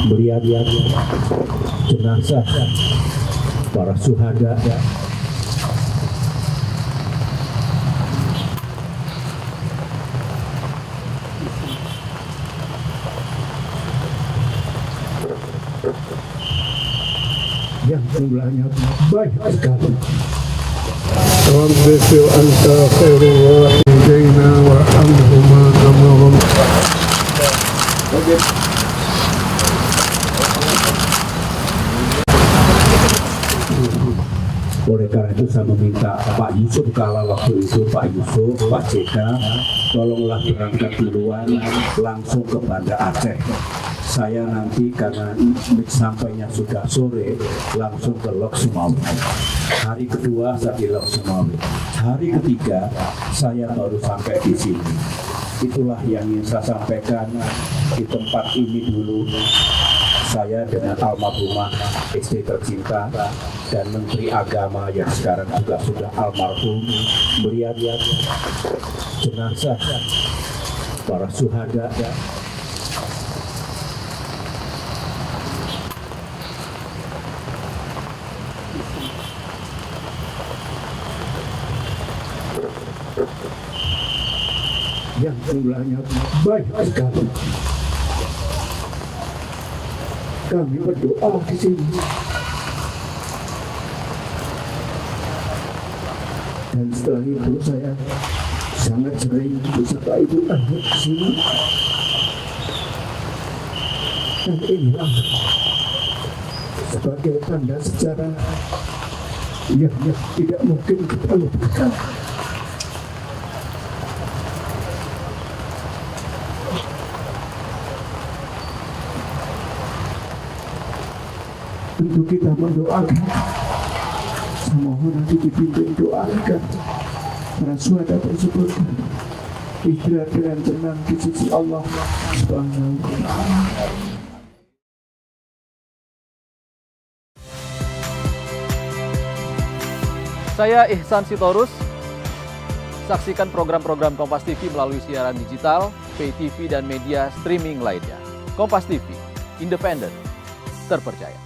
melihat jenazah para syuhada yang jumlahnya banyak sekali. رب أنت خير الراحمين وارحمهما كما Oleh karena itu saya meminta Pak Yusuf, kala waktu itu Pak Yusuf, Pak JK, tolonglah berangkat duluan langsung ke Banda Aceh. Saya nanti karena sampainya sudah sore langsung ke Lok Sumawe. Hari kedua saya di Lok Sumawe. Hari ketiga saya baru sampai di sini. Itulah yang ingin saya sampaikan di tempat ini dulu. Saya dengan almarhumah istri tercinta dan Menteri Agama yang sekarang juga sudah almarhum melihat jenazah para syuhada yang jumlahnya banyak sekali. Kami berdoa di sini dan setelah itu saya sangat sering beserta ibu anak di sini. Dan inilah sebagai tanda sejarah yang tidak mungkin kita lupakan. Untuk kita mendoakan, semoga nanti dipimpin doakan para syuhada tersebut istirahat dengan tenang di sisi Allah Subhanahu wa Ta'ala. Saya Ihsan Sitorus. Saksikan program-program Kompas TV melalui siaran digital, pay TV dan media streaming lainnya. Kompas TV, independen, terpercaya.